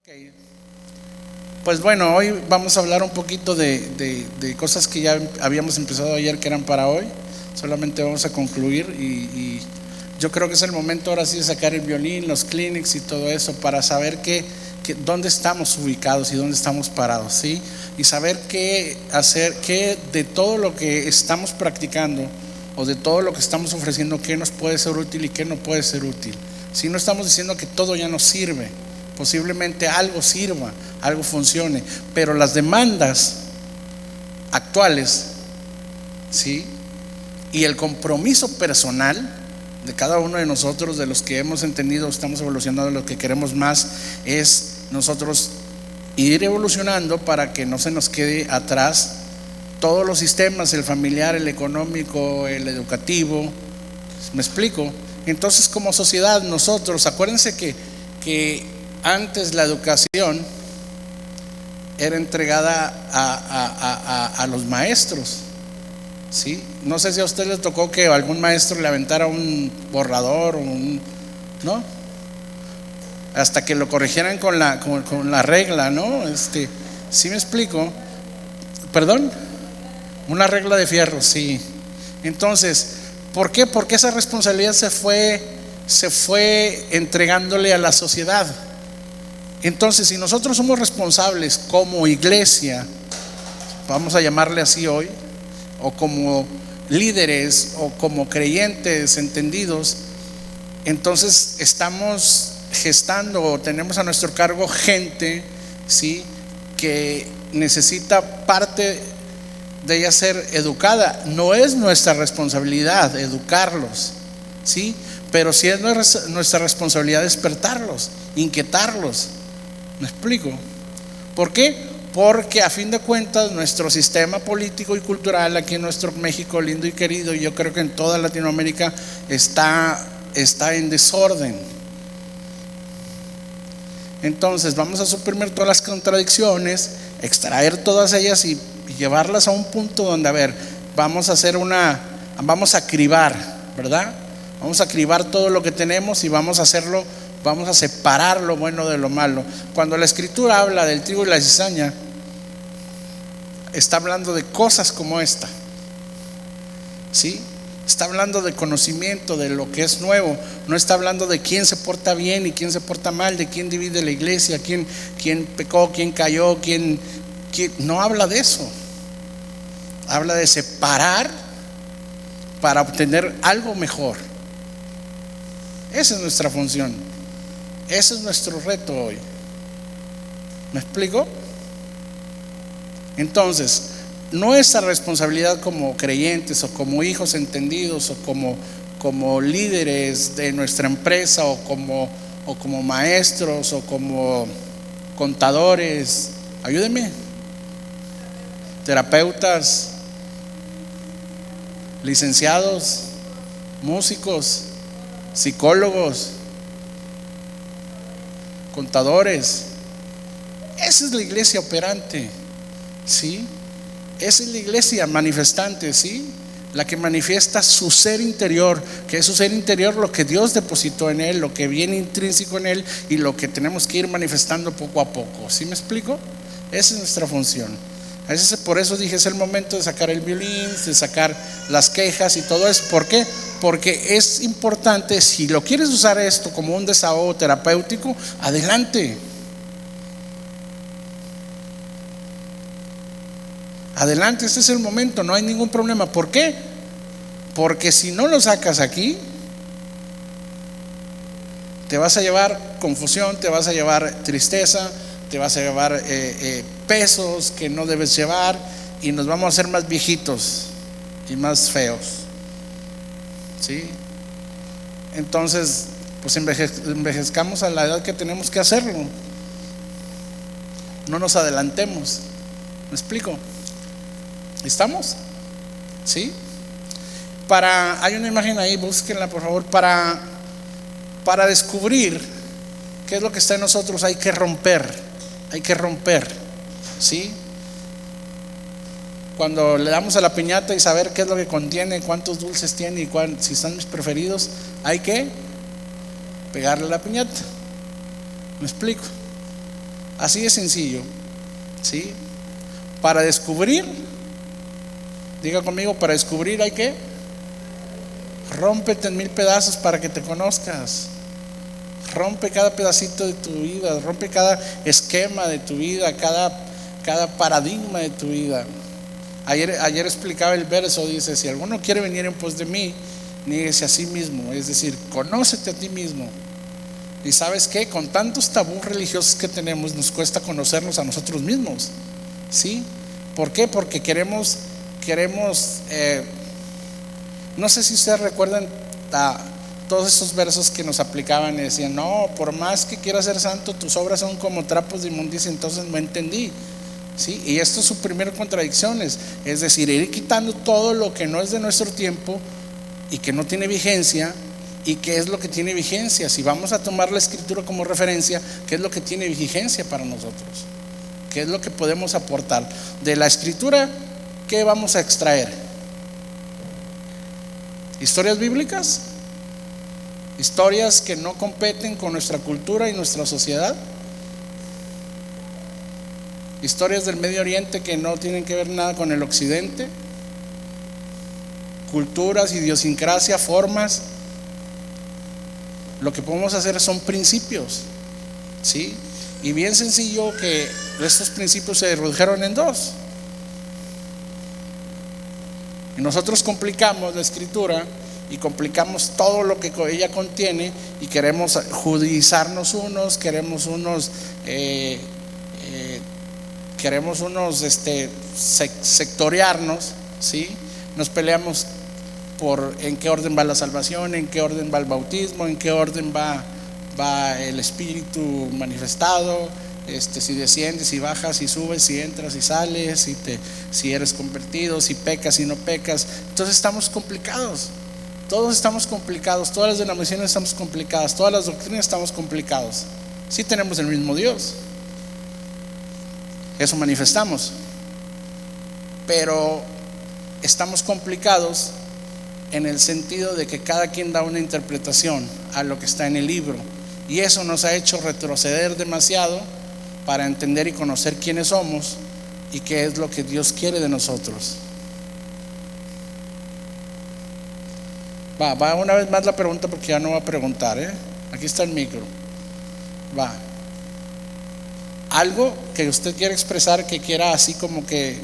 Ok, pues bueno, hoy vamos a hablar un poquito de cosas que ya habíamos empezado ayer que eran para hoy. Solamente vamos a concluir y yo creo que es el momento ahora sí de sacar el violín, los Kleenex y todo eso para saber dónde estamos ubicados y dónde estamos parados, ¿sí? Y saber qué hacer, qué de todo lo que estamos practicando o de todo lo que estamos ofreciendo, qué nos puede ser útil y qué no puede ser útil. Si no estamos diciendo que todo ya nos sirve, posiblemente algo sirva, algo funcione, pero las demandas actuales, ¿sí? Y el compromiso personal de cada uno de nosotros, de los que hemos entendido, estamos evolucionando, lo que queremos más es nosotros ir evolucionando para que no se nos quede atrás todos los sistemas, el familiar, el económico, el educativo. ¿Me explico? Entonces, como sociedad, nosotros, acuérdense que antes la educación era entregada a los maestros, ¿sí? No sé si a usted le tocó que algún maestro le aventara un borrador o ¿no? Hasta que lo corrigieran con la regla, ¿no? ¿Sí me explico? ¿Perdón? Una regla de fierro, sí. Entonces, ¿por qué? Porque esa responsabilidad se fue entregándole a la sociedad. Entonces, si nosotros somos responsables como iglesia, vamos a llamarle así hoy, o como líderes o como creyentes entendidos, entonces estamos gestando o tenemos a nuestro cargo gente, ¿sí?, que necesita parte de ella ser educada. No es nuestra responsabilidad educarlos, ¿sí?, pero sí es nuestra responsabilidad despertarlos, inquietarlos. ¿Me explico? ¿Por qué? Porque a fin de cuentas nuestro sistema político y cultural aquí en nuestro México lindo y querido, y yo creo que en toda Latinoamérica está en desorden. Entonces vamos a suprimir todas las contradicciones, extraer todas ellas y llevarlas a un punto donde, a ver, vamos a cribar, ¿verdad? Vamos a cribar todo lo que tenemos y vamos a separar lo bueno de lo malo. Cuando la escritura habla del trigo y la cizaña, está hablando de cosas como esta, ¿sí? Está hablando de conocimiento, de lo que es nuevo. No está hablando de quién se porta bien y quién se porta mal, de quién divide la iglesia, quién pecó, quién cayó, quién. No habla de eso. Habla de separar para obtener algo mejor. Esa es nuestra función. Ese es nuestro reto hoy. ¿Me explico? Entonces, nuestra responsabilidad como creyentes o como hijos entendidos o como líderes de nuestra empresa o como maestros o como contadores, ayúdenme, terapeutas, licenciados, músicos, psicólogos, contadores. Esa es la iglesia operante, ¿sí? Esa es la iglesia manifestante, ¿sí? La que manifiesta su ser interior, que es su ser interior lo que Dios depositó en él, lo que viene intrínseco en él y lo que tenemos que ir manifestando poco a poco. ¿Sí me explico? Esa es nuestra función. Por eso dije, es el momento de sacar el violín, de sacar las quejas y todo eso. ¿Por qué? Porque es importante. Si lo quieres usar esto como un desahogo terapéutico, adelante. Adelante, este es el momento, no hay ningún problema. ¿Por qué? Porque si no lo sacas aquí, te vas a llevar confusión, te vas a llevar tristeza, te vas a llevar pesos que no debes llevar y nos vamos a hacer más viejitos y más feos, ¿sí? Entonces, pues envejezcamos a la edad que tenemos que hacerlo. No nos adelantemos. ¿Me explico? ¿Estamos? ¿Sí? Hay una imagen ahí, búsquenla por favor. Para descubrir qué es lo que está en nosotros hay que romper, ¿sí? Cuando le damos a la piñata y saber qué es lo que contiene, cuántos dulces tiene y si están mis preferidos, hay que pegarle a la piñata. ¿Me explico? Así de sencillo, ¿sí? Para descubrir, diga conmigo, para descubrir hay que rómpete en 1000 pedazos para que te conozcas. Rompe cada pedacito de tu vida, rompe cada esquema de tu vida, cada paradigma de tu vida. Ayer explicaba el verso, dice: si alguno quiere venir en pos de mí, niéguese a sí mismo, es decir, conócete a ti mismo. Y ¿sabes qué? Con tantos tabús religiosos que tenemos, nos cuesta conocernos a nosotros mismos, ¿sí? ¿Por qué? Porque queremos no sé si ustedes recuerdan todos esos versos que nos aplicaban y decían: no, por más que quieras ser santo, tus obras son como trapos de inmundicia. Entonces no entendí, ¿sí? Y esto es su primera contradicción, es decir, ir quitando todo lo que no es de nuestro tiempo y que no tiene vigencia. ¿Y qué es lo que tiene vigencia? Si vamos a tomar la escritura como referencia, ¿qué es lo que tiene vigencia para nosotros? ¿Qué es lo que podemos aportar? De la escritura, ¿qué vamos a extraer? ¿Historias bíblicas? ¿Historias que no competen con nuestra cultura y nuestra sociedad? ¿Historias del Medio Oriente que no tienen que ver nada con el Occidente? ¿Culturas, idiosincrasia, formas? Lo que podemos hacer son principios, ¿sí? Y bien sencillo, que estos principios se redujeron en dos. Y nosotros complicamos la escritura y complicamos todo lo que ella contiene, y queremos judizarnos unos, queremos unos sectoriarnos, ¿sí? Nos peleamos por en qué orden va la salvación, en qué orden va el bautismo, en qué orden va el Espíritu manifestado, si desciendes, si bajas, si subes, si entras, si sales, si eres convertido, si pecas, si no pecas. Entonces estamos complicados, todos estamos complicados, todas las denominaciones estamos complicadas, todas las doctrinas estamos complicados. Sí tenemos el mismo Dios, eso manifestamos, pero estamos complicados en el sentido de que cada quien da una interpretación a lo que está en el libro, y eso nos ha hecho retroceder demasiado para entender y conocer quiénes somos y qué es lo que Dios quiere de nosotros. Va una vez más la pregunta, porque ya no va a preguntar, aquí está el micro. Va. Algo que usted quiere expresar, que quiera así como que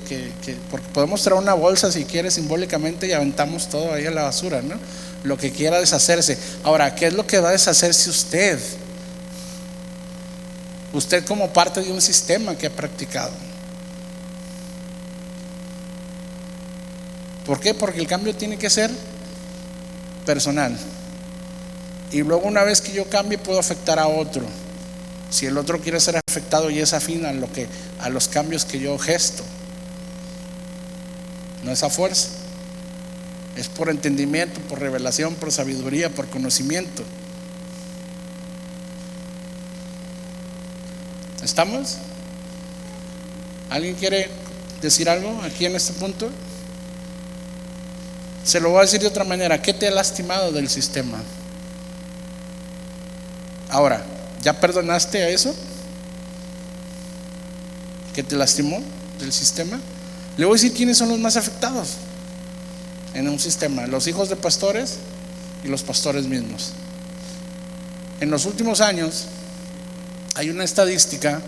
porque podemos traer una bolsa si quiere simbólicamente y aventamos todo ahí a la basura, ¿no? Lo que quiera deshacerse. Ahora, ¿qué es lo que va a deshacerse usted? Usted como parte de un sistema que ha practicado. ¿Por qué? Porque el cambio tiene que ser personal. Y luego, una vez que yo cambie, puedo afectar a otro. Si el otro quiere ser afectado y es afín a los cambios que yo gesto, no es a fuerza, es por entendimiento, por revelación, por sabiduría, por conocimiento. ¿Estamos? ¿Alguien quiere decir algo aquí en este punto? Se lo voy a decir de otra manera: ¿qué te ha lastimado del sistema? Ahora, ¿ya perdonaste a eso que te lastimó del sistema? Le voy a decir quiénes son los más afectados en un sistema: los hijos de pastores y los pastores mismos. En los últimos años hay una estadística.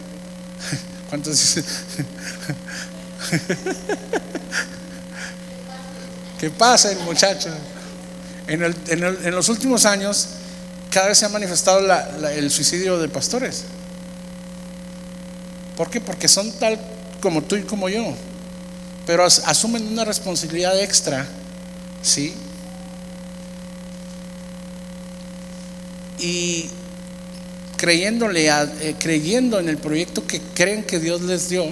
¿Cuántos dicen? ¿Qué pasa, el muchacho? En los últimos años cada vez se ha manifestado el suicidio de pastores. ¿Por qué? Porque son tal como tú y como yo, pero asumen una responsabilidad extra, ¿sí? Y creyendo en el proyecto que creen que Dios les dio,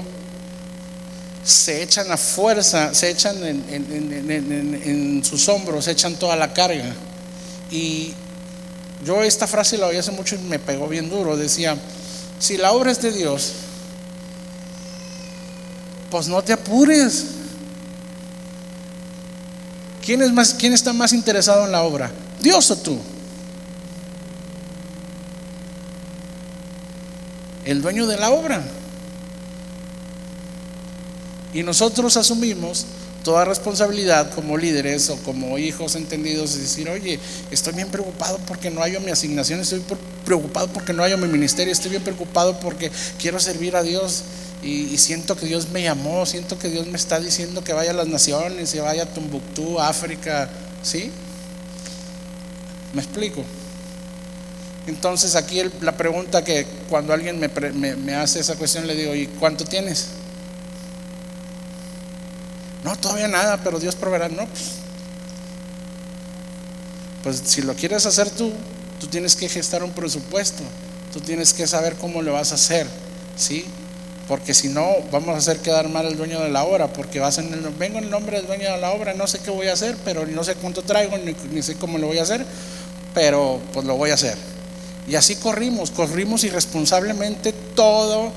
se echan a fuerza, se echan en sus hombros, se echan toda la carga. Y yo esta frase la oí hace mucho y me pegó bien duro. Decía: si la obra es de Dios, pues no te apures. ¿Quién está más interesado en la obra? ¿Dios o tú? el dueño de la obra. Y nosotros asumimos toda responsabilidad como líderes o como hijos entendidos, es decir, oye, estoy bien preocupado porque no hallo mi asignación, estoy preocupado porque no hallo mi ministerio, estoy bien preocupado porque quiero servir a Dios y siento que Dios me llamó, siento que Dios me está diciendo que vaya a las naciones, que vaya a Tombuctú, África, ¿sí? ¿Me explico? Entonces aquí la pregunta que cuando alguien me hace esa cuestión, le digo, ¿y cuánto tienes? No, todavía nada, pero Dios proveerá. No, pues si lo quieres hacer tú tienes que gestar un presupuesto, tú tienes que saber cómo lo vas a hacer, ¿sí? Porque si no, vamos a hacer quedar mal al dueño de la obra, porque vengo en el nombre del dueño de la obra, no sé qué voy a hacer, pero no sé cuánto traigo, ni sé cómo lo voy a hacer, pero pues lo voy a hacer. Y así corrimos irresponsablemente todo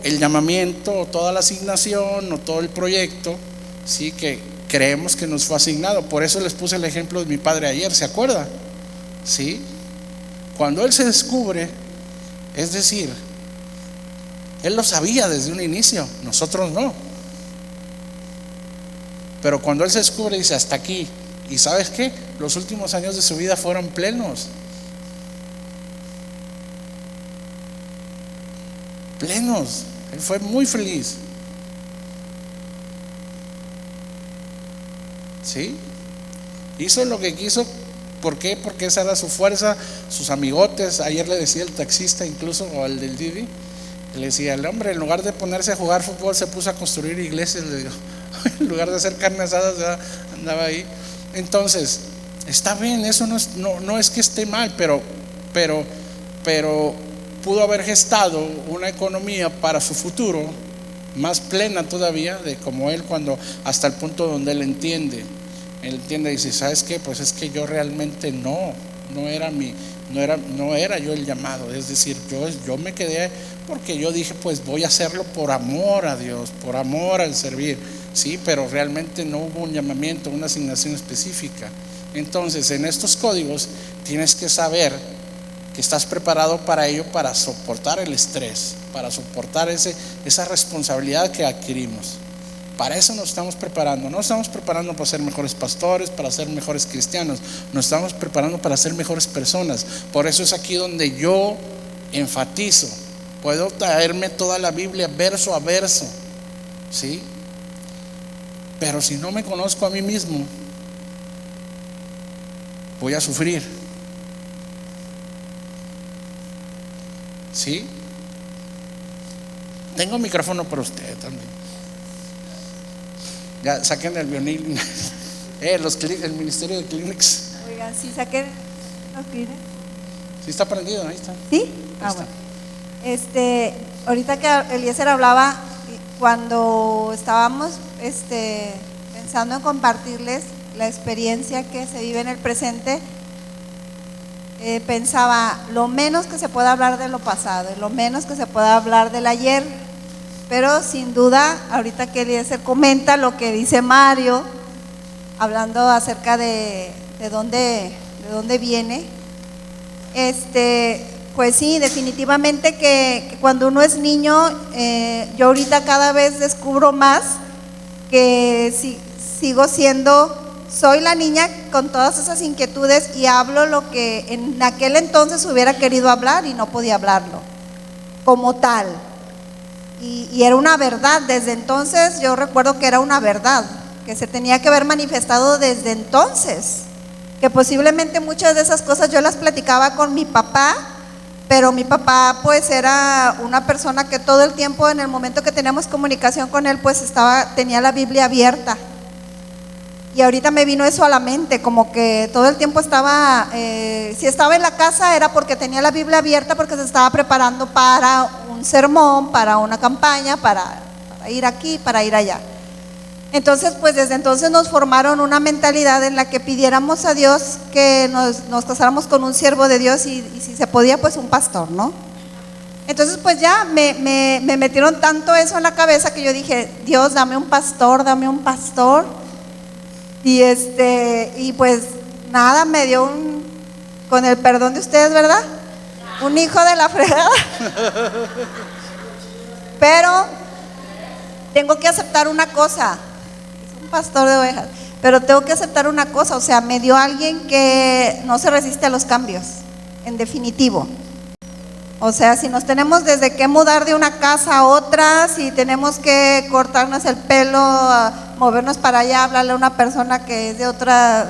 el llamamiento, o toda la asignación, o todo el proyecto, ¿sí? Que creemos que nos fue asignado. Por eso les puse el ejemplo de mi padre ayer, ¿se acuerda? ¿Sí? Cuando él se descubre, es decir, él lo sabía desde un inicio, nosotros no. Pero cuando él se descubre, dice, hasta aquí. ¿Y sabes qué? Los últimos años de su vida fueron plenos. Él fue muy feliz. ¿Sí? Hizo lo que quiso. ¿Por qué? Porque esa era su fuerza, sus amigotes. Ayer le decía el taxista, incluso, o el del Didi, le decía, el hombre en lugar de ponerse a jugar fútbol se puso a construir iglesias. Le digo, en lugar de hacer carne asada, andaba ahí. Entonces, está bien, eso no es que esté mal, pero pudo haber gestado una economía para su futuro más plena todavía, de como él, cuando hasta el punto donde él entiende y dice, ¿sabes qué? Pues es que yo realmente no era yo el llamado, es decir, yo me quedé porque yo dije, pues voy a hacerlo por amor a Dios, por amor al servir, sí, pero realmente no hubo un llamamiento, una asignación específica. Entonces, en estos códigos tienes que saber que estás preparado para ello, para soportar el estrés, para soportar esa responsabilidad que adquirimos. Para eso nos estamos preparando. No estamos preparando para ser mejores pastores, para ser mejores cristianos. Nos estamos preparando para ser mejores personas. Por eso es aquí donde yo enfatizo. Puedo traerme toda la Biblia verso a verso, ¿sí? Pero si no me conozco a mí mismo, voy a sufrir. ¿Sí? Tengo micrófono para usted también. Ya saquen el violín. El ministerio de Kleenex. Oigan, sí, saquen los Kleenex. Sí está prendido, ahí está. ¿Sí? Bueno. Ahorita que Eliezer hablaba, cuando estábamos pensando en compartirles la experiencia que se vive en el presente, pensaba, lo menos que se pueda hablar de lo pasado, lo menos que se pueda hablar del ayer, pero sin duda, ahorita que Eliezer comenta lo que dice Mario, hablando acerca de dónde viene, pues sí, definitivamente que cuando uno es niño, yo ahorita cada vez descubro más que soy la niña con todas esas inquietudes y hablo lo que en aquel entonces hubiera querido hablar y no podía hablarlo como tal. Y era una verdad, desde entonces yo recuerdo que era una verdad, que se tenía que haber manifestado desde entonces, que posiblemente muchas de esas cosas yo las platicaba con mi papá, pero mi papá pues era una persona que todo el tiempo, en el momento que teníamos comunicación con él, pues tenía la Biblia abierta. Y ahorita me vino eso a la mente, como que todo el tiempo si estaba en la casa era porque tenía la Biblia abierta, porque se estaba preparando para un sermón, para una campaña, para ir aquí, para ir allá. Entonces, pues desde entonces nos formaron una mentalidad en la que pidiéramos a Dios que nos casáramos con un siervo de Dios y si se podía, pues un pastor, ¿no? Entonces, pues ya me metieron tanto eso en la cabeza que yo dije, Dios, dame un pastor. Y pues nada, me dio con el perdón de ustedes, ¿verdad? un hijo de la fregada. Pero tengo que aceptar una cosa, es un pastor de ovejas, pero tengo que aceptar una cosa, o sea, me dio alguien que no se resiste a los cambios, en definitivo. O sea, si nos tenemos desde que mudar de una casa a otra, si tenemos que cortarnos el pelo, movernos para allá, hablarle a una persona que es de otra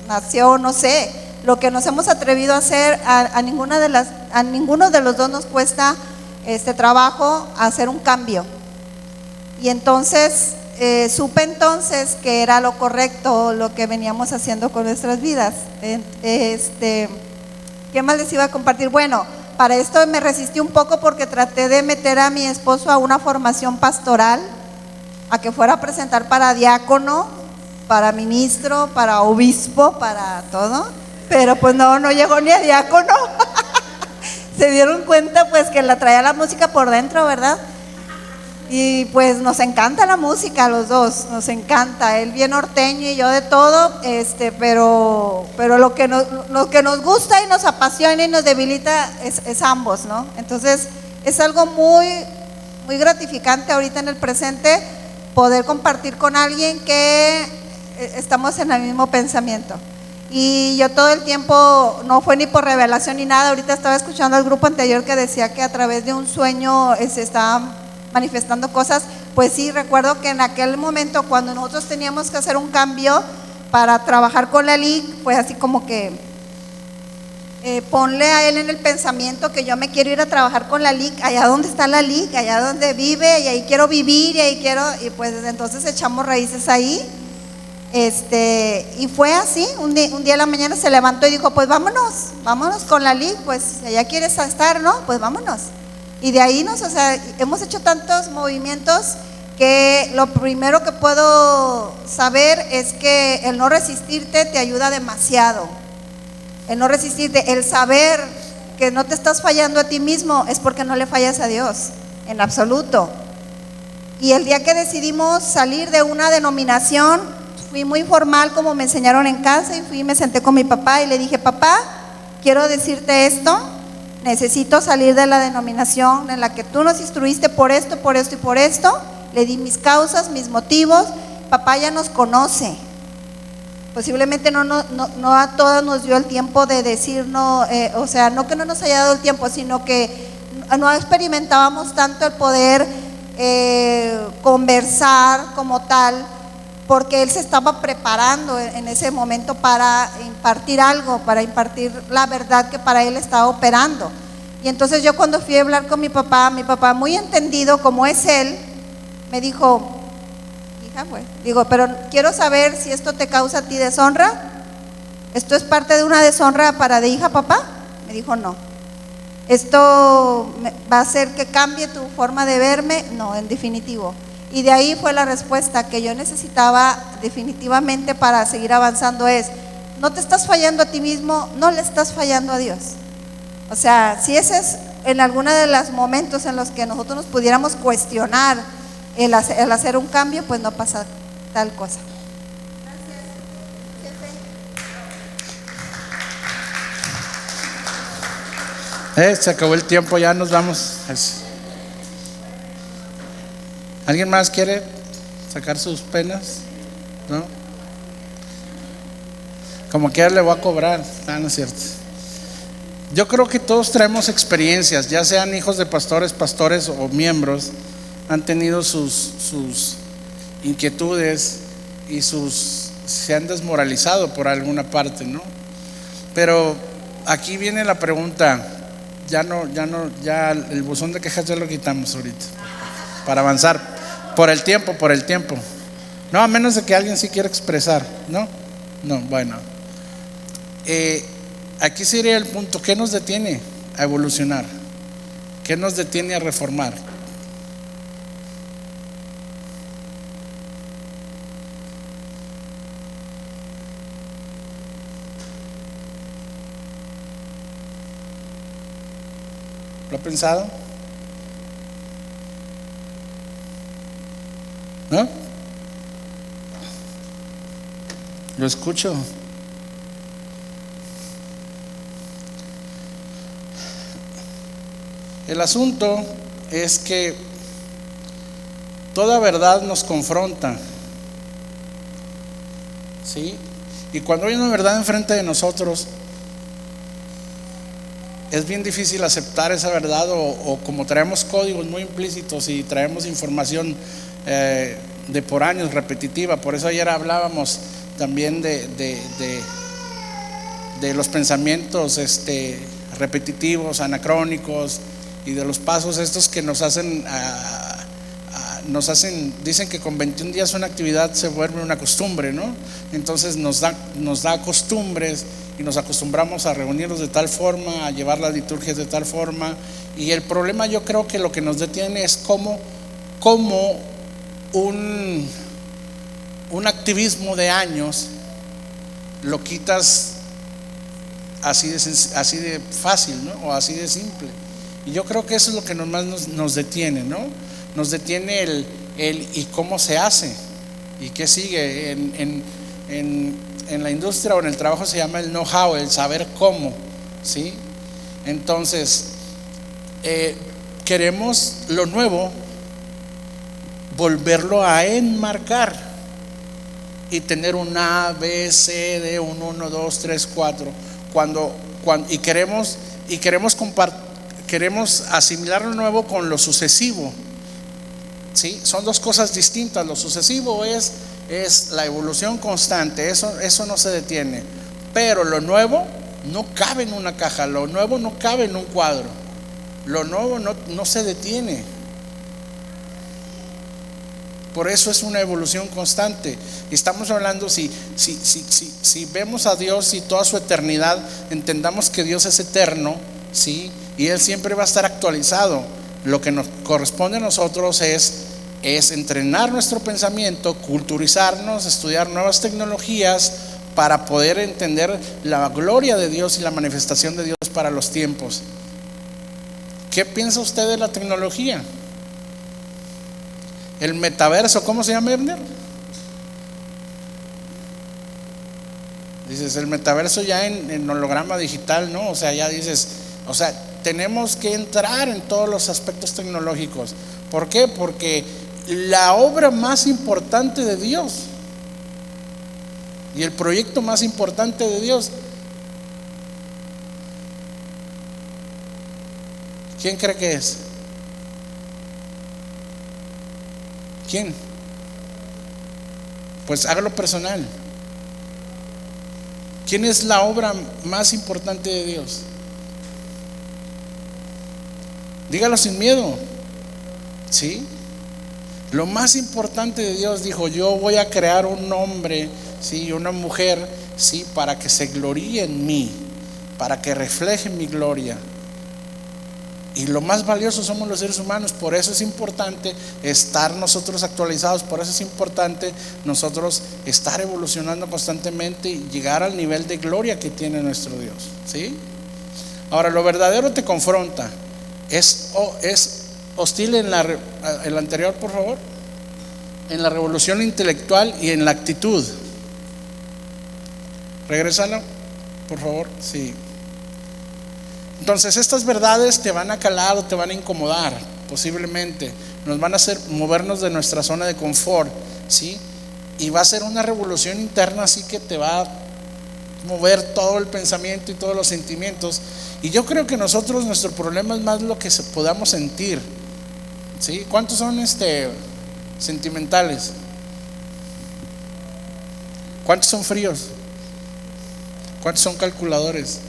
nación, no sé, lo que nos hemos atrevido a hacer, a ninguno de los dos nos cuesta trabajo hacer un cambio. Y entonces supe entonces que era lo correcto lo que veníamos haciendo con nuestras vidas. ¿Qué más les iba a compartir? Bueno, para esto me resistí un poco porque traté de meter a mi esposo a una formación pastoral, a que fuera a presentar para diácono, para ministro, para obispo, para todo, pero pues no llegó ni a diácono. Se dieron cuenta pues que la traía la música por dentro, ¿verdad? Y pues nos encanta la música a los dos, nos encanta, él bien norteño y yo de todo, pero lo que nos gusta y nos apasiona y nos debilita es ambos, ¿no? Entonces es algo muy, muy gratificante ahorita en el presente poder compartir con alguien que estamos en el mismo pensamiento. Y yo todo el tiempo, no fue ni por revelación ni nada, ahorita estaba escuchando al grupo anterior que decía que a través de un sueño se estaban manifestando cosas. Pues sí, recuerdo que en aquel momento cuando nosotros teníamos que hacer un cambio para trabajar con la LIC, pues así como que ponle a él en el pensamiento que yo me quiero ir a trabajar con la LIC, allá donde está la LIC, allá donde vive, y ahí quiero vivir, y pues desde entonces echamos raíces ahí. Y fue así, un día en la mañana se levantó y dijo, pues vámonos con la LIC, pues si allá quieres estar, ¿no? Pues vámonos. Y de ahí hemos hecho tantos movimientos que lo primero que puedo saber es que el no resistirte te ayuda demasiado. El no resistirte, el saber que no te estás fallando a ti mismo es porque no le fallas a Dios, en absoluto. Y el día que decidimos salir de una denominación, fui muy formal como me enseñaron en casa y me senté con mi papá y le dije, papá, quiero decirte esto. Necesito salir de la denominación en la que tú nos instruiste por esto, por esto y por esto. Le di mis causas, mis motivos. Papá ya nos conoce. Posiblemente no a todos nos dio el tiempo de decirnos, o sea, no que no nos haya dado el tiempo, sino que no experimentábamos tanto el poder conversar como tal, porque él se estaba preparando en ese momento para impartir algo, para impartir la verdad que para él estaba operando. Y entonces yo cuando fui a hablar con mi papá muy entendido como es él, me dijo, hija, pues, digo, pero quiero saber si esto te causa a ti deshonra. ¿Esto es parte de una deshonra para de hija, papá? Me dijo, no. ¿Esto va a hacer que cambie tu forma de verme? No, en definitivo. Y de ahí fue la respuesta que yo necesitaba definitivamente para seguir avanzando, es, no te estás fallando a ti mismo, no le estás fallando a Dios. O sea, si ese es en alguno de los momentos en los que nosotros nos pudiéramos cuestionar el hacer un cambio, pues no pasa tal cosa. Se acabó el tiempo, ya nos vamos. ¿Alguien más quiere sacar sus penas? ¿No? Como quiera le voy a cobrar. No es cierto. Yo creo que todos traemos experiencias, ya sean hijos de pastores o miembros, han tenido sus inquietudes y se han desmoralizado por alguna parte, ¿no? Pero aquí viene la pregunta, ya el buzón de quejas ya lo quitamos ahorita, para avanzar. Por el tiempo. No, a menos de que alguien sí quiera expresar, ¿no? No, bueno. Aquí sería el punto, ¿qué nos detiene a evolucionar? ¿Qué nos detiene a reformar? ¿Lo ha pensado? ¿No? Lo escucho. El asunto es que toda verdad nos confronta, ¿sí? Y cuando hay una verdad enfrente de nosotros, es bien difícil aceptar esa verdad, o como traemos códigos muy implícitos y traemos información de por años repetitiva. Por eso ayer hablábamos también de los pensamientos repetitivos, anacrónicos, y de los pasos estos que nos hacen, dicen que con 21 días una actividad se vuelve una costumbre, ¿no? Entonces nos da costumbres, y nos acostumbramos a reunirnos de tal forma, a llevar las liturgias de tal forma. Y el problema, yo creo que lo que nos detiene es cómo un activismo de años lo quitas así de fácil, ¿no? O así de simple. Y yo creo que eso es lo que más nos detiene, ¿no? Nos detiene el y cómo se hace y qué sigue. En la industria o en el trabajo se llama el know-how, el saber cómo, ¿sí? Entonces queremos lo nuevo volverlo a enmarcar y tener un A, B, C, D, un 1, 2, 3, 4 y queremos asimilar lo nuevo con lo sucesivo, ¿sí? Son dos cosas distintas. Lo sucesivo es la evolución constante, eso no se detiene. Pero lo nuevo no cabe en una caja, lo nuevo no cabe en un cuadro, lo nuevo no se detiene. Por eso es una evolución constante. Y estamos hablando, si vemos a Dios y toda su eternidad, entendamos que Dios es eterno, ¿sí? Y Él siempre va a estar actualizado. Lo que nos corresponde a nosotros es entrenar nuestro pensamiento, culturizarnos, estudiar nuevas tecnologías para poder entender la gloria de Dios y la manifestación de Dios para los tiempos. ¿Qué piensa usted de la tecnología? El metaverso, ¿cómo se llama, Ebner? Dices, el metaverso ya en holograma digital, ¿no? O sea, ya dices, o sea, tenemos que entrar en todos los aspectos tecnológicos. ¿Por qué? Porque la obra más importante de Dios y el proyecto más importante de Dios, ¿quién cree que es? ¿Quién? Pues hágalo personal. ¿Quién es la obra más importante de Dios? Dígalo sin miedo, ¿sí? Lo más importante de Dios, dijo: yo voy a crear un hombre, ¿sí? Una mujer, ¿sí? Para que se gloríe en mí, para que refleje mi gloria. Y lo más valioso somos los seres humanos. Por eso es importante estar nosotros actualizados. Por eso es importante nosotros estar evolucionando constantemente y llegar al nivel de gloria que tiene nuestro Dios, ¿sí? Ahora, lo verdadero te confronta. Es hostil en el anterior, por favor. En la revolución intelectual y en la actitud. Regrésalo, por favor. Sí. Entonces estas verdades te van a calar o te van a incomodar, posiblemente nos van a hacer movernos de nuestra zona de confort, ¿sí? Y va a ser una revolución interna, así que te va a mover todo el pensamiento y todos los sentimientos. Y yo creo que nuestro problema es más lo que podamos sentir, ¿sí? ¿Cuántos son sentimentales? ¿Cuántos son fríos? ¿Cuántos son calculadores?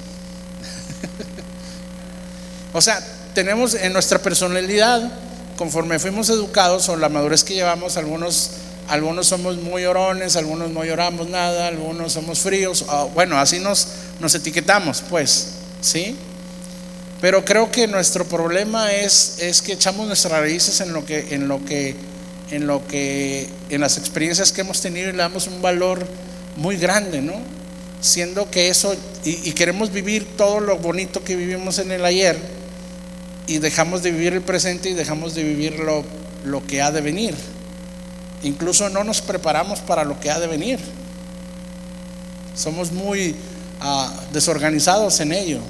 O sea, tenemos en nuestra personalidad, conforme fuimos educados o la madurez que llevamos, algunos somos muy orones, algunos no lloramos nada, algunos somos fríos, bueno, así nos etiquetamos, pues, ¿sí? Pero creo que nuestro problema es que echamos nuestras raíces en las experiencias que hemos tenido y le damos un valor muy grande, ¿no? Siendo que eso, y queremos vivir todo lo bonito que vivimos en el ayer, y dejamos de vivir el presente y dejamos de vivir lo que ha de venir. Incluso no nos preparamos para lo que ha de venir. Somos muy desorganizados en ello.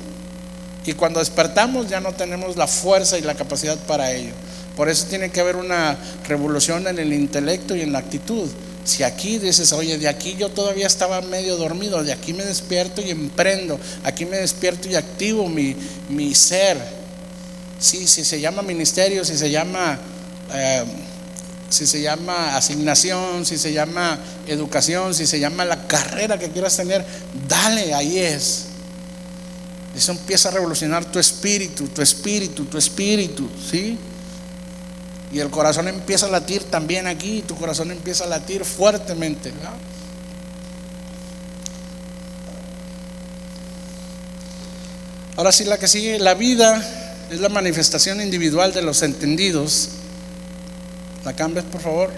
Y cuando despertamos ya no tenemos la fuerza y la capacidad para ello. Por eso tiene que haber una revolución en el intelecto y en la actitud. Si aquí dices, oye, de aquí yo todavía estaba medio dormido, de aquí me despierto y emprendo, aquí me despierto y activo mi ser. Sí, si se llama ministerio, si se llama asignación, si se llama educación, si se llama la carrera que quieras tener, dale, ahí es. Eso empieza a revolucionar tu espíritu, ¿sí? Y el corazón empieza a latir también aquí, tu corazón empieza a latir fuertemente, ¿no? Ahora sí, la que sigue, la vida es la manifestación individual de los entendidos. ¿La cambias, por favor?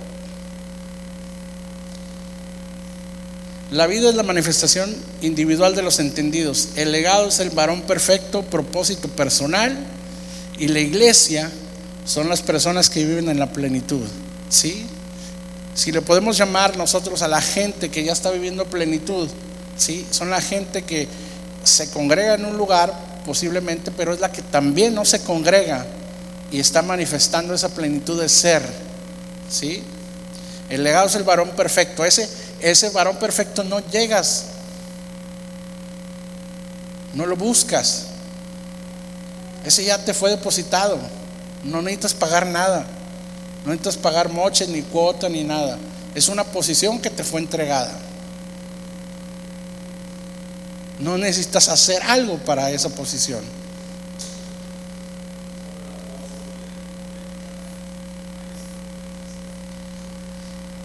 La vida es la manifestación individual de los entendidos. El legado es el varón perfecto, propósito personal, y la iglesia son las personas que viven en la plenitud, ¿sí? Si le podemos llamar nosotros a la gente que ya está viviendo plenitud, ¿sí? Son la gente que se congrega en un lugar posiblemente, pero es la que también no se congrega y está manifestando esa plenitud de ser, ¿sí? El legado es el varón perfecto. Ese varón perfecto no llegas, no lo buscas, ese ya te fue depositado. No necesitas pagar nada, no necesitas pagar moche, ni cuota, ni nada. Es una posición que te fue entregada. No necesitas hacer algo para esa posición.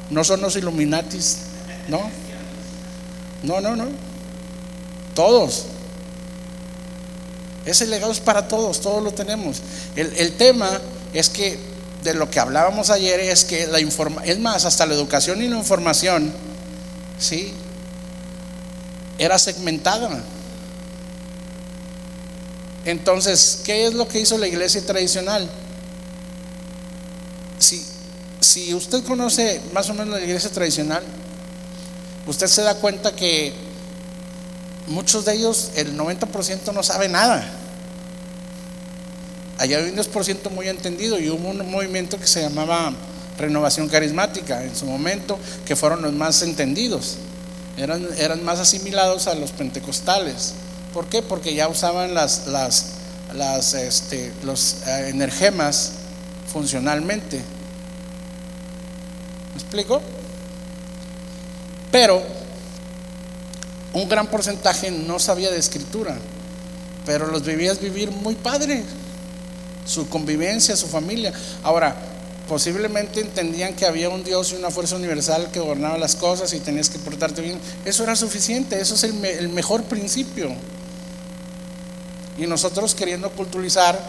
No son los Illuminatis, no. Todos. Ese legado es para todos, todos lo tenemos. El tema es que de lo que hablábamos ayer es que es más, hasta la educación y la información, ¿sí?, era segmentada. Entonces, ¿qué es lo que hizo la iglesia tradicional? Si usted conoce más o menos la iglesia tradicional, usted se da cuenta que muchos de ellos, el 90% no sabe nada. Allá hay un 10% muy entendido, y hubo un movimiento que se llamaba Renovación Carismática en su momento, que fueron los más entendidos, eran más asimilados a los pentecostales. ¿Por qué? Porque ya usaban los energemas funcionalmente. ¿Me explico? Pero un gran porcentaje no sabía de escritura, pero los vivías vivir muy padre, su convivencia, su familia. Ahora, posiblemente entendían que había un Dios y una fuerza universal que gobernaba las cosas y tenías que portarte bien. Eso era suficiente, eso es el mejor principio. Y nosotros queriendo culturizar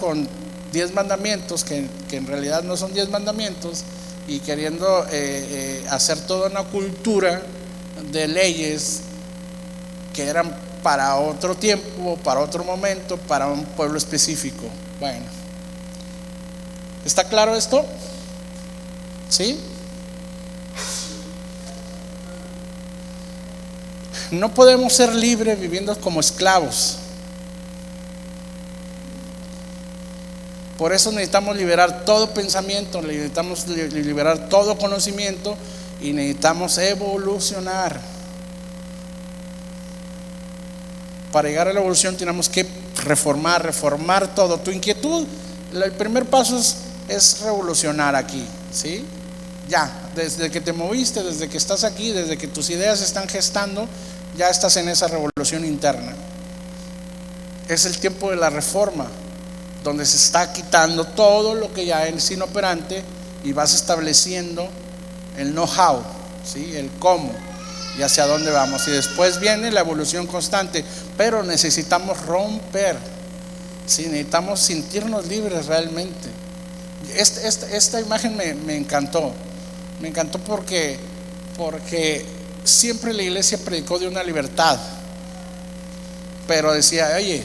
con 10 mandamientos que en realidad no son 10 mandamientos, y queriendo hacer toda una cultura de leyes que eran para otro tiempo, para otro momento, para un pueblo específico. Bueno, ¿está claro esto? ¿Sí? No podemos ser libres viviendo como esclavos. Por eso necesitamos liberar todo pensamiento, necesitamos liberar todo conocimiento, y necesitamos evolucionar. Para llegar a la evolución tenemos que reformar todo. Tu inquietud, el primer paso es revolucionar aquí, ¿sí? Ya, desde que te moviste, desde que estás aquí, desde que tus ideas se están gestando, ya estás en esa revolución interna. Es el tiempo de la reforma, donde se está quitando todo lo que ya es inoperante y vas estableciendo el know-how, ¿sí?, el cómo y hacia dónde vamos. Y después viene la evolución constante, pero necesitamos romper, ¿sí?, necesitamos sentirnos libres realmente. Esta imagen me encantó porque siempre la iglesia predicó de una libertad, pero decía, oye,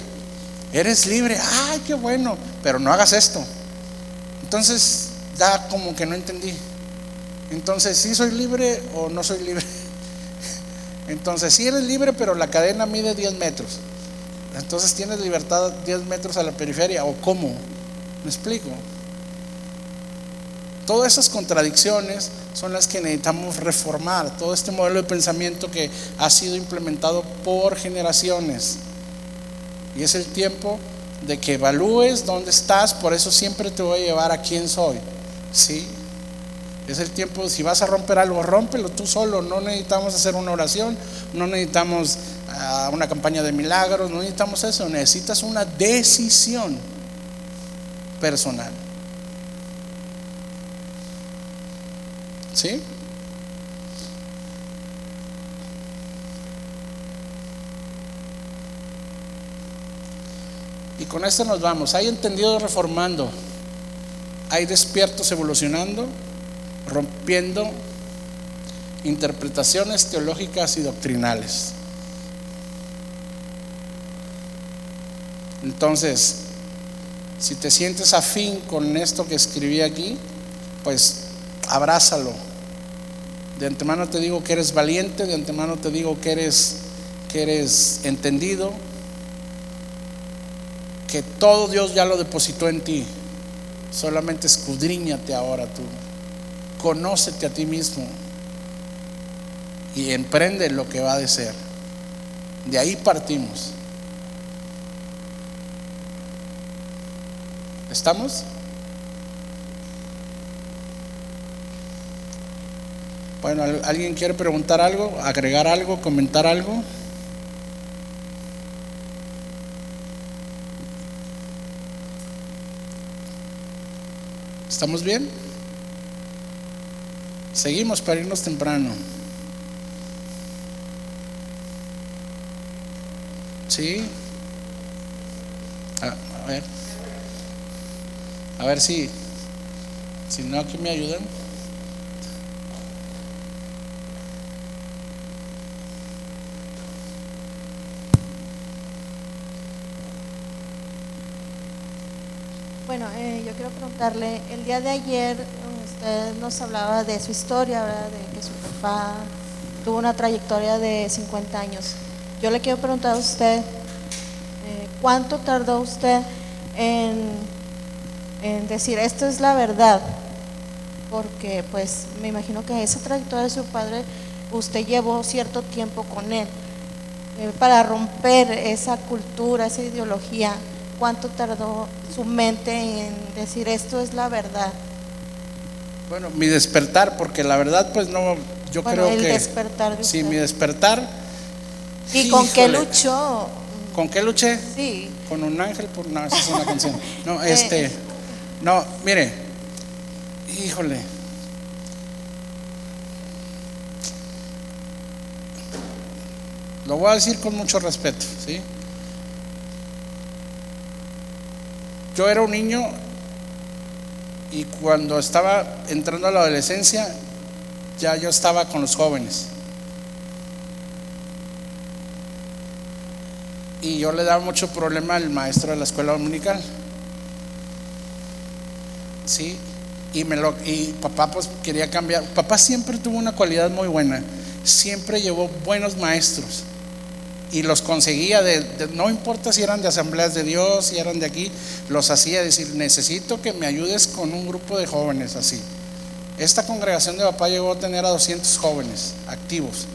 eres libre, ay, qué bueno, pero no hagas esto. Entonces ya como que no entendí. Entonces, ¿sí soy libre o no soy libre? Entonces, sí eres libre, pero la cadena mide 10 metros. Entonces tienes libertad 10 metros a la periferia, ¿o cómo? ¿Me explico? Todas esas contradicciones son las que necesitamos reformar. Todo este modelo de pensamiento que ha sido implementado por generaciones. Y es el tiempo de que evalúes dónde estás. Por eso siempre te voy a llevar a quién soy, ¿sí? Es el tiempo, si vas a romper algo, rómpelo tú solo. No necesitamos hacer una oración, no necesitamos una campaña de milagros, no necesitamos eso. Necesitas una decisión personal, ¿sí? Y con esto nos vamos. Hay entendidos reformando, hay despiertos evolucionando, rompiendo interpretaciones teológicas y doctrinales. Entonces, si te sientes afín con esto que escribí aquí, pues abrázalo. De antemano te digo que eres valiente, de antemano te digo que eres entendido, que todo Dios ya lo depositó en ti. Solamente escudriñate ahora tú, conócete a ti mismo y emprende lo que va a ser. De ahí partimos. ¿Estamos? Bueno, ¿alguien quiere preguntar algo, agregar algo, comentar algo? ¿Estamos bien? Seguimos para irnos temprano. ¿Sí? A ver si no, aquí me ayudan. Bueno, yo quiero preguntarle, el día de ayer usted nos hablaba de su historia, ¿verdad? De que su papá tuvo una trayectoria de 50 años. Yo le quiero preguntar a usted, ¿cuánto tardó usted en decir, esto es la verdad? Porque pues me imagino que esa trayectoria de su padre, usted llevó cierto tiempo con él, para romper esa cultura, esa ideología. ¿Cuánto tardó su mente en decir esto es la verdad? Bueno, mi despertar, porque la verdad pues no, yo bueno, creo el que despertar de sí, usted. mi despertar. ¿Y con qué luchó? ¿Con qué luché? Sí. Con un ángel, no, esa es una canción. No, no, mire, híjole. Lo voy a decir con mucho respeto, ¿sí? Yo era un niño y cuando estaba entrando a la adolescencia, ya yo estaba con los jóvenes. Y yo le daba mucho problema al maestro de la escuela dominical. Sí, y papá pues quería cambiar. Papá siempre tuvo una cualidad muy buena, siempre llevó buenos maestros y los conseguía no importa si eran de Asambleas de Dios, si eran de aquí, los hacía decir, necesito que me ayudes con un grupo de jóvenes así. Esta congregación de papá llegó a tener a 200 jóvenes activos,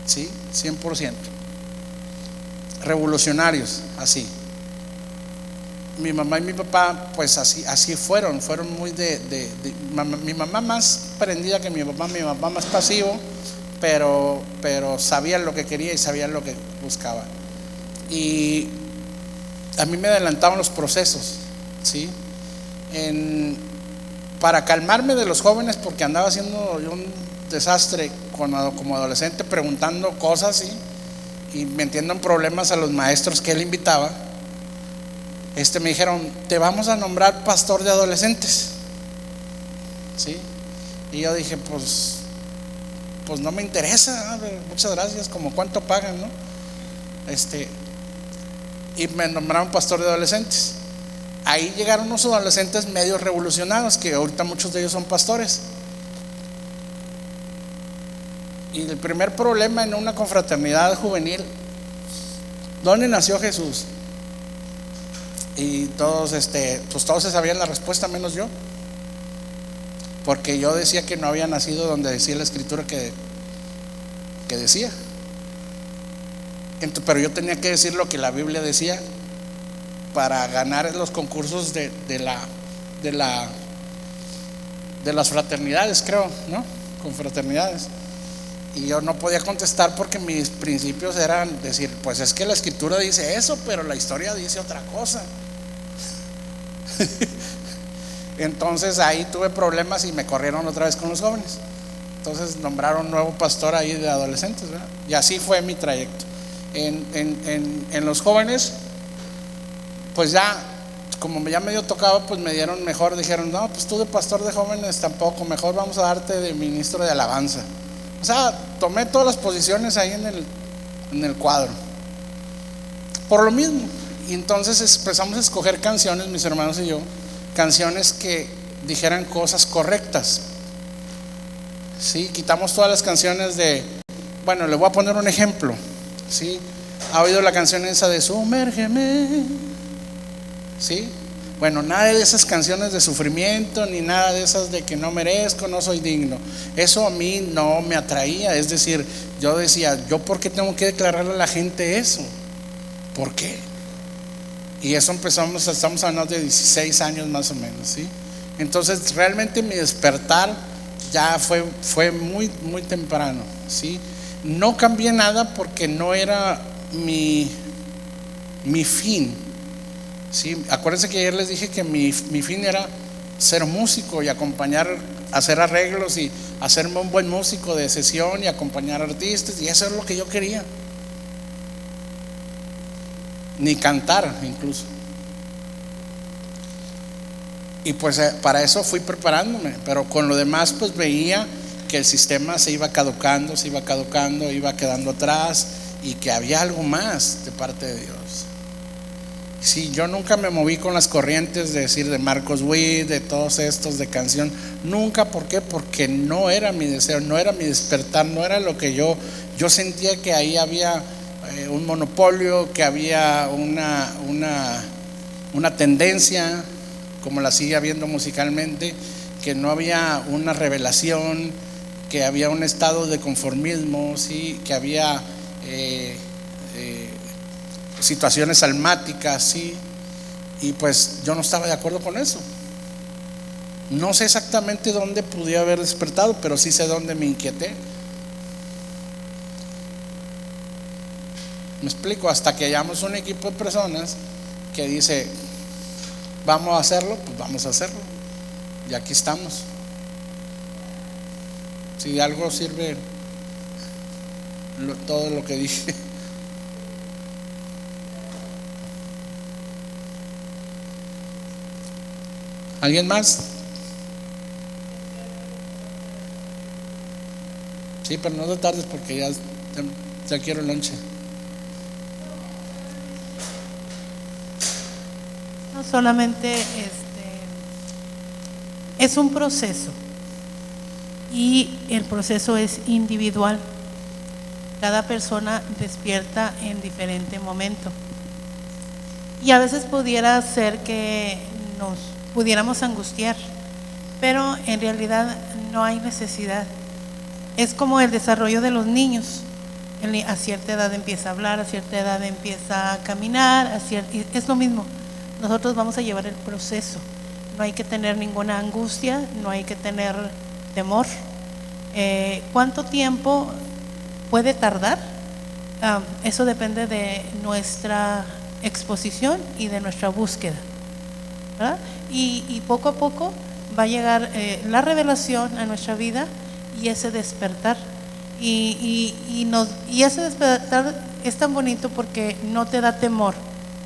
sí, 100%, revolucionarios, así. Mi mamá y mi papá pues así fueron muy mi mamá más prendida que mi papá más pasivo, pero sabían lo que quería y sabían lo que buscaba. Y a mí me adelantaban los procesos, ¿sí? Para calmarme de los jóvenes, porque andaba haciendo yo un desastre como adolescente, preguntando cosas, ¿sí? Y metiendo en problemas a los maestros que él invitaba. Me dijeron, te vamos a nombrar pastor de adolescentes, ¿sí? Y yo dije, pues no me interesa, muchas gracias, como cuánto pagan, ¿no? Y me nombraron pastor de adolescentes. Ahí llegaron unos adolescentes medio revolucionados, que ahorita muchos de ellos son pastores. Y el primer problema en una confraternidad juvenil ¿dónde nació Jesús? Y todos, pues todos se sabían la respuesta menos yo, porque yo decía que no había nacido donde decía la escritura que decía. Pero yo tenía que decir lo que la Biblia decía para ganar los concursos de las fraternidades, creo, ¿no? Confraternidades. Y yo no podía contestar porque mis principios eran decir, pues es que la escritura dice eso, pero la historia dice otra cosa. Entonces ahí tuve problemas y me corrieron otra vez con los jóvenes. Entonces nombraron un nuevo pastor ahí de adolescentes, ¿verdad? Y así fue mi trayecto. En los jóvenes, pues ya, como ya medio tocaba, pues me dieron mejor, dijeron, no, pues tú de pastor de jóvenes tampoco, mejor vamos a darte de ministro de alabanza. O sea, tomé todas las posiciones ahí en el cuadro, por lo mismo. Y entonces empezamos a escoger canciones, mis hermanos y yo, canciones que dijeran cosas correctas. Sí, quitamos todas las canciones bueno, le voy a poner un ejemplo. ¿Sí? ¿Ha oído la canción esa de Sumérgeme? ¿Sí? Bueno, nada de esas canciones de sufrimiento, ni nada de esas de que no merezco, no soy digno. Eso a mí no me atraía. Es decir, yo decía, ¿yo por qué tengo que declararle a la gente eso? ¿Por qué? Y eso estamos hablando de 16 años más o menos, ¿sí? Entonces realmente mi despertar ya fue muy, muy temprano, ¿sí? No cambié nada porque no era mi fin, ¿sí? Acuérdense que ayer les dije que mi fin era ser músico y acompañar, hacer arreglos y hacerme un buen músico de sesión y acompañar artistas, y eso es lo que yo quería. Ni cantar incluso. Y pues para eso fui preparándome, pero con lo demás pues veía que el sistema se iba caducando, iba quedando atrás, y que había algo más de parte de Dios. Sí, yo nunca me moví con las corrientes de decir de Marcos Witt, de todos estos de canción, nunca. ¿Por qué? Porque no era mi deseo, no era mi despertar, no era lo que yo sentía que ahí había un monopolio, que había una tendencia, como la sigue habiendo musicalmente, que no había una revelación, que había un estado de conformismo, ¿sí? Que había situaciones almáticas, ¿sí? Y pues yo no estaba de acuerdo con eso. No sé exactamente dónde pudiera haber despertado, pero sí sé dónde me inquieté. Me explico, hasta que hallamos un equipo de personas que dice, vamos a hacerlo, pues vamos a hacerlo. Y aquí estamos. Si de algo sirve todo lo que dije. ¿Alguien más? Sí, pero no te tardes porque ya quiero lonche. No solamente es un proceso, y el proceso es individual. Cada persona despierta en diferente momento, y a veces pudiera ser que nos pudiéramos angustiar, pero en realidad no hay necesidad. Es como el desarrollo de los niños. A cierta edad empieza a hablar, a cierta edad empieza a caminar, es lo mismo. Nosotros vamos a llevar el proceso. No hay que tener ninguna angustia, no hay que tener temor. ¿Cuánto tiempo puede tardar? Eso depende de nuestra exposición y de nuestra búsqueda, ¿verdad? Y poco a poco va a llegar la revelación a nuestra vida, y ese despertar. Y ese despertar es tan bonito porque no te da temor,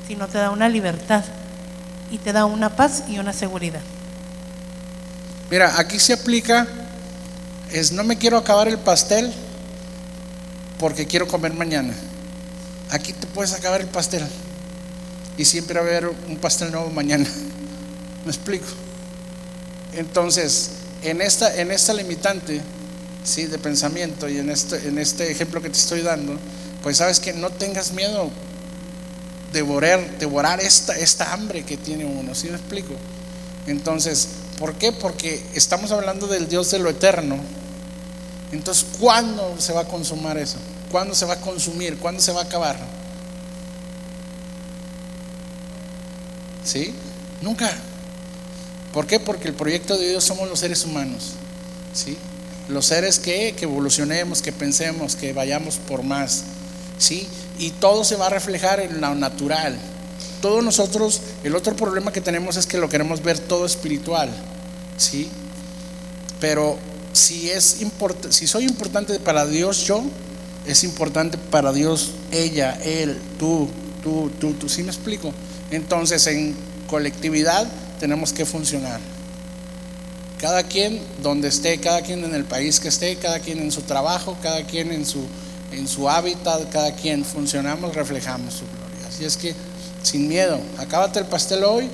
sino te da una libertad, y te da una paz y una seguridad. Mira, aquí se aplica, no me quiero acabar el pastel porque quiero comer mañana. Aquí te puedes acabar el pastel y siempre va a haber un pastel nuevo mañana. ¿Me explico? Entonces, en esta limitante, ¿sí?, de pensamiento, y en este ejemplo que te estoy dando, pues sabes que no tengas miedo devorar esta hambre que tiene uno. ¿Sí me explico? Entonces, ¿por qué? Porque estamos hablando del Dios de lo eterno. Entonces, ¿cuándo se va a consumar eso? ¿Cuándo se va a consumir? ¿Cuándo se va a acabar? ¿Sí? Nunca. ¿Por qué? Porque el proyecto de Dios somos los seres humanos. ¿Sí? Los seres que evolucionemos, que pensemos, que vayamos por más. ¿Sí? Y todo se va a reflejar en lo natural. Todos nosotros, el otro problema que tenemos es que lo queremos ver todo espiritual. ¿Sí? Pero si soy importante para Dios, es importante para Dios ella, él, tú. ¿Sí me explico? Entonces, en colectividad tenemos que funcionar. Cada quien donde esté, cada quien en el país que esté, cada quien en su trabajo, cada quien en su hábitat, cada quien funcionamos, reflejamos su gloria. Así es que sin miedo, acábate el pastel hoy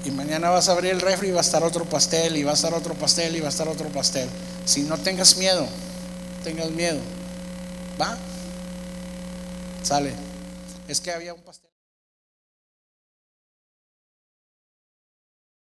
y mañana vas a abrir el refri y va a estar otro pastel y va a estar otro pastel y va a estar otro pastel. Si no tengas miedo, ¿va? Sale. Es que había un pastel.